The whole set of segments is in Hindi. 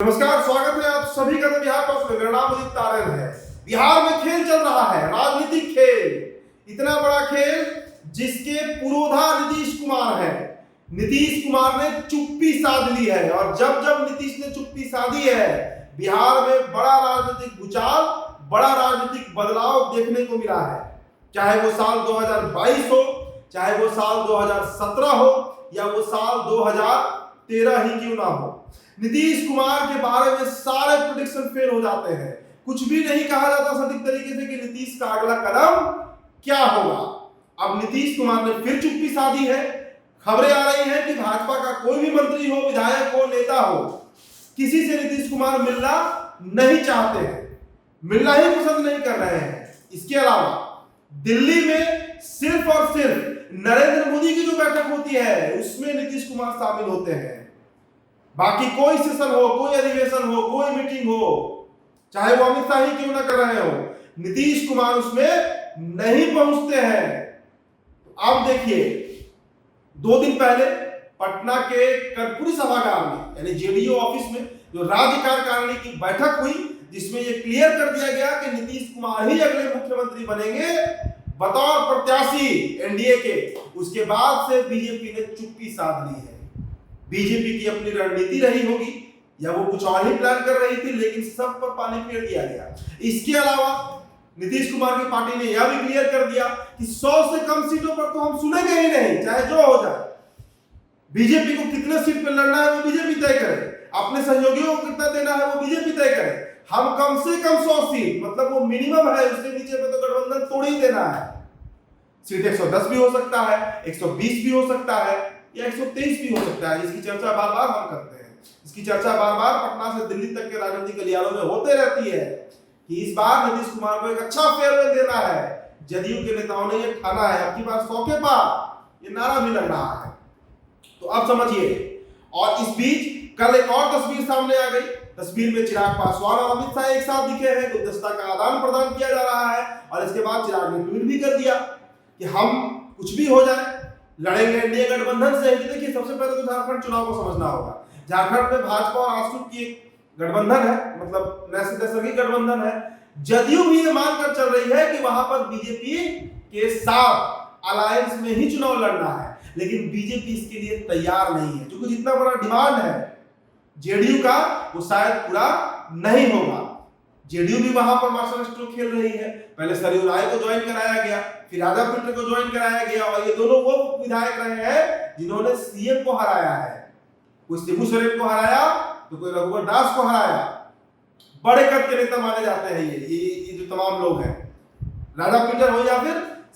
नमस्कार, स्वागत है आप सभी का बिहार पक्ष में। मेरा नाम उदित तारन है। बिहार में खेल चल रहा है, राजनीतिक खेल, इतना बड़ा खेल जिसके पुरोधा नीतीश कुमार है। नीतीश कुमार ने चुप्पी साध ली है और जब जब नीतीश ने चुप्पी साधी है, बिहार में बड़ा राजनीतिक भूचाल, बड़ा राजनीतिक बदलाव देखने को मिला है। चाहे वो साल 2022 हो, चाहे वो साल 2017 हो या वो साल 2013 ही क्यों ना हो, नीतीश कुमार के बारे में सारे प्रेडिक्शन फेल हो जाते हैं। कुछ भी नहीं कहा जाता सटीक तरीके से कि नीतीश का अगला कदम क्या होगा। अब नीतीश कुमार ने फिर चुप्पी साधी है। खबरें आ रही हैं कि भाजपा का कोई भी मंत्री हो, विधायक हो, नेता हो, किसी से नीतीश कुमार मिलना नहीं चाहते हैं, मिलना ही पसंद नहीं कर रहे हैं। इसके अलावा दिल्ली में सिर्फ और सिर्फ नरेंद्र मोदी की जो बैठक होती है उसमें नीतीश कुमार शामिल होते हैं। बाकी कोई सेशन हो, कोई अधिवेशन हो, कोई मीटिंग हो, चाहे वो अमित शाह ही क्यों ना कर रहे हो, नीतीश कुमार उसमें नहीं पहुंचते हैं। तो अब देखिए, 2 दिन पहले पटना के कर्पूरी सभागार में यानी जेडीयू ऑफिस में जो राज्य कार्यकारिणी की बैठक हुई, जिसमें यह क्लियर कर दिया गया कि नीतीश कुमार ही अगले मुख्यमंत्री बनेंगे बतौर प्रत्याशी एनडीए के। उसके बाद से बीजेपी ने चुप्पी साध ली है। बीजेपी की अपनी रणनीति रही होगी या वो कुछ और ही प्लान कर रही थी, लेकिन सब पर पानी फेर दिया गया। इसके अलावा नीतीश कुमार की पार्टी ने यह भी क्लियर कर दिया कि 100 से कम सीटों पर तो हम सुनेंगे ही नहीं, चाहे जो हो जाए। बीजेपी को कितने सीट पर लड़ना है वो बीजेपी तय करे, अपने सहयोगियों को कितना देना है वो बीजेपी तय करे। हम कम से कम 100 सीट, मतलब वो मिनिमम है, उससे नीचे पे तो गठबंधन तोड़ ही देना है। सीट 110 भी हो सकता है, 120 भी हो सकता है या 123 भी हो सकता है, जिसकी चर्चा बार बार हम करते हैं। इसकी चर्चा बार बार पटना से दिल्ली तक के राजनीतिक गलियारों में होते रहती है कि इस बार नीतीश कुमार को एक अच्छा फेयरवेल देना है। जदयू के नेताओं ने ये ठाना है, अब की बार 100 के पार, ये नारा भी लग रहा है। तो अब समझिए। और इस बीच कल एक और तस्वीर सामने आ गई। तस्वीर में चिराग पासवान और अमित शाह एक साथ दिखे हैं, गुलदस्ता का आदान प्रदान किया जा रहा है। और इसके बाद चिराग ने ट्वीट भी कर दिया कि हम कुछ भी हो जाए लड़ेंगे एनडीए गठबंधन से। देखिए, सबसे पहले तो झारखंड चुनाव को समझना होगा। झारखंड में भाजपा और आजसू की एक गठबंधन है, मतलब नैसर्गिक गठबंधन है। जदयू भी ये मानकर चल रही है कि वहां पर बीजेपी के साथ अलायंस में ही चुनाव लड़ना है, लेकिन बीजेपी इसके लिए तैयार नहीं है, क्योंकि जितना बड़ा डिमांड है जेडीयू का वो शायद पूरा नहीं होगा। जेडीयू भी वहां पर मार्शल स्ट्रोक खेल रही है। पहले सरयू राय को ज्वाइन कराया गया, फिर यादव पिंटर को ज्वाइन कराया गया, और ये दोनों वो विधायक रहे हैं जिन्होंने सीएम को हराया है। कोई शिबू सोरेन को हराया तो कोई रघुवर दास को हराया। बड़े कद के नेता माने जाते हैं ये जो तमाम लोग हैं, राजा पिंटर हो या फिर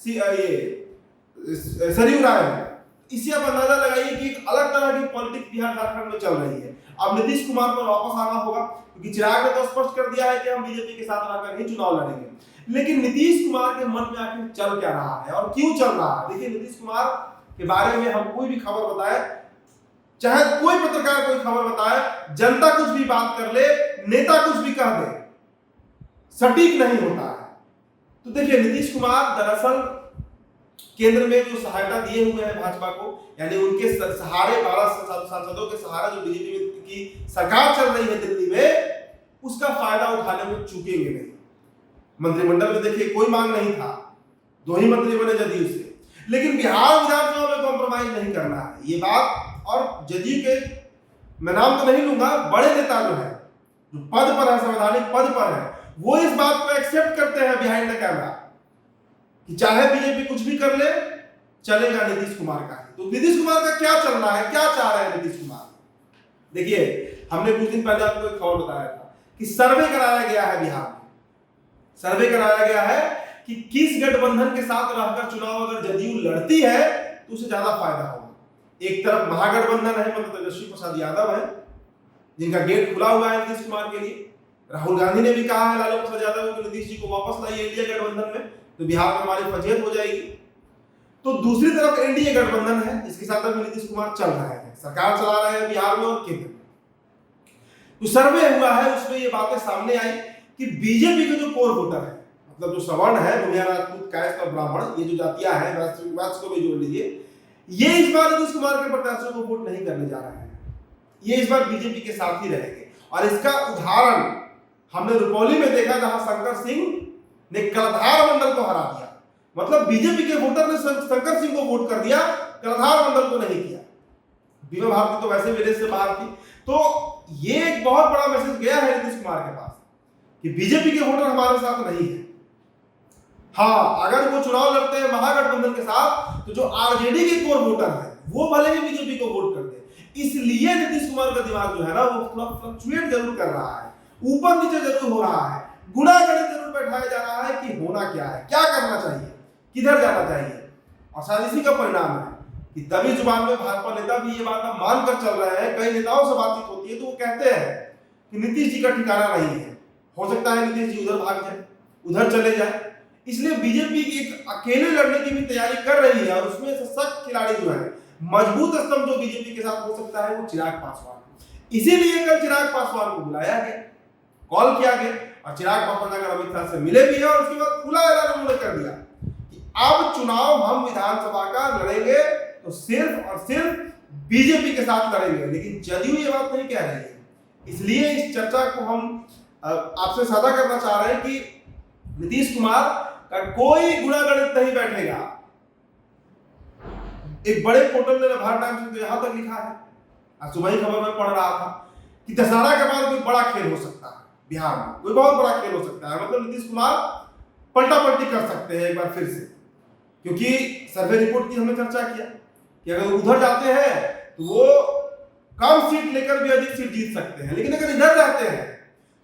ये सरयू राय हो। इसी आप अंदाजा लगाइए कि एक अलग तरह की पॉलिटिक्स बिहार झारखंड में चल रही है। अब नीतीश कुमार पर वापस आना होगा, क्योंकि चिराग ने तो स्पष्ट कर दिया है कि हम बीजेपी के साथ रहकर ही चुनाव लड़ेंगे। लेकिन नीतीश कुमार के मन में आखिर चल क्या रहा है और क्यों चल रहा है? देखिए, नीतीश कुमार के बारे में हम कोई भी खबर बताए, चाहे कोई पत्रकार कोई खबर बताए, जनता कुछ भी बात कर ले, नेता कुछ भी कह दे, सटीक नहीं होता है। तो देखिए, नीतीश कुमार दरअसल केंद्र में जो सहायता दिए हुए हैं भाजपा को, यानी उनके सहारे 12 सांसदों के सहारे जो बीजेपी की सरकार चल रही है दिल्ली में, उसका फायदा उठाने में चूकेंगे नहीं। मंत्रिमंडल में देखिए कोई मांग नहीं था, 2 ही मंत्री बने जदयू से, लेकिन बिहार विधानसभा में कॉम्प्रोमाइज नहीं करना है, ये बात। और जदयू के, मैं नाम तो नहीं लूंगा, बड़े नेता जो है, जो पद पर है, संवैधानिक पद पर है, वो इस बात को एक्सेप्ट करते हैं बिहाइंड द कैमरा कि चाहे बीजेपी कुछ भी कर ले, चलेगा नीतीश कुमार का। तो नीतीश कुमार का क्या चलना है, क्या चाह रहे हैं नीतीश कुमार? देखिए, हमने कुछ दिन पहले आपको एक खबर बताया था कि सर्वे कराया गया है बिहार में। सर्वे कराया गया है कि किस गठबंधन के साथ रहकर चुनाव अगर जदयू लड़ती है तो उसे ज्यादा फायदा होगा। एक तरफ महागठबंधन है, मतलब तेजस्वी प्रसाद यादव है, जिनका गेट खुला हुआ है नीतीश कुमार के लिए। राहुल गांधी ने भी कहा है लालू प्रसाद यादव को, नीतीश जी को वापस लाइए इंडिया गठबंधन में, तो बिहार में हमारी फजीहत हो जाएगी। तो दूसरी तरफ एनडीए गठबंधन है, जिसके साथ अभी नीतीश कुमार चल रहे हैं, सरकार चला रहे हैं बिहार में और केंद्र में। तो सर्वे हुआ है, उसमें ये बातें सामने आई कि बीजेपी के जो कोर वोटर है, मतलब जो सवर्ण है, भूमिया, राजपूत, कायस्थ और ब्राह्मण, ये जो जातियां हैं, वैश्य को भी जोड़ लीजिए, ये इस बार नीतीश कुमार के प्रत्याशियों को वोट नहीं करने जा रहे हैं। ये इस बार बीजेपी के साथ ही रहेंगे। और इसका उदाहरण हमने रुपौली में देखा, जहां शंकर सिंह ने कलधार मंडल को हरा दिया। मतलब बीजेपी के वोटर ने शंकर सिंह को वोट कर दिया, कलधार मंडल को नहीं किया। बीमा भारती तो वैसे भी रेस से बाहर थी। तो ये एक बहुत बड़ा मैसेज गया है नीतीश कुमार के पास कि बीजेपी के वोटर हमारे साथ नहीं है। हाँ, अगर वो चुनाव लड़ते हैं महागठबंधन के साथ, तो जो आरजेडी के कोर वोटर है वो भले ही बीजेपी को वोट कर दे। इसलिए नीतीश कुमार का दिमाग जो है ना, वो थोड़ा फ्लक्चुएट जरूर कर रहा है, ऊपर नीचे जरूर हो रहा है, गुणा गणित जरूर बैठाया जा रहा है कि होना क्या है, क्या करना चाहिए, किधर जाना चाहिए। और शायद इसी का परिणाम है कि तभी जुबान में भाजपा नेता भी ये बात मानकर चल रहे हैं। कई नेताओं से बातचीत होती है तो वो कहते हैं कि नीतीश जी का ठिकाना नहीं है, हो सकता है नीतीश जी उधर भाग जाए, उधर चले जाए। इसलिए बीजेपी एक अकेले लड़ने की भी तैयारी कर रही है, और उसमें सशक्त खिलाड़ी जो है, मजबूत स्तंभ जो बीजेपी के साथ हो सकता है, वो चिराग पासवान। इसीलिए कल चिराग पासवान को बुलाया गया, कॉल किया गया, और चिराग पासवान अगर अमित शाह से मिले भी है, और उसके बाद खुला ऐलान उन्होंने कर दिया कि अब चुनाव हम विधानसभा का लड़ेंगे तो सिर्फ और सिर्फ बीजेपी के साथ लड़ेंगे। लेकिन जदयू ये बात नहीं कह रही है। इसलिए इस चर्चा को हम आपसे साझा करना चाह रहे हैं कि नीतीश कुमार का कोई गुणागणित नहीं बैठेगा। एक बड़े पोर्टल ने भारत टाइम्स में यहां तक लिखा है, आज सुबह ही खबर में पढ़ रहा था कि दशहरा के बाद कोई बड़ा खेल हो सकता है बिहार में, कोई बहुत बड़ा खेल हो सकता है। मतलब नीतीश कुमार पलटा पलटी कर सकते हैं एक बार फिर से, क्योंकि सर्वे रिपोर्ट की हमने चर्चा किया कि अगर उधर जाते हैं तो वो कम सीट लेकर भी अधिक सीट जीत सकते हैं, लेकिन अगर इधर रहते हैं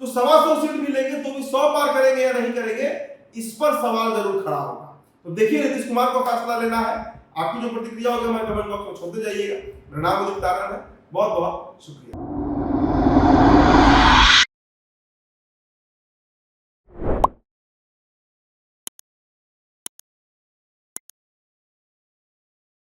तो 125 सीट भी लेंगे तो भी 100 पार करेंगे या नहीं करेंगे, इस पर सवाल जरूर खड़ा होगा। तो देखिए, नीतीश कुमार को फैसला लेना है। आपकी जो प्रतिक्रिया होगी हमारे कमेंट बॉक्स में छोड़ते जाइएगा। मेरा नाम उदित तारण है। बहुत बहुत शुक्रिया।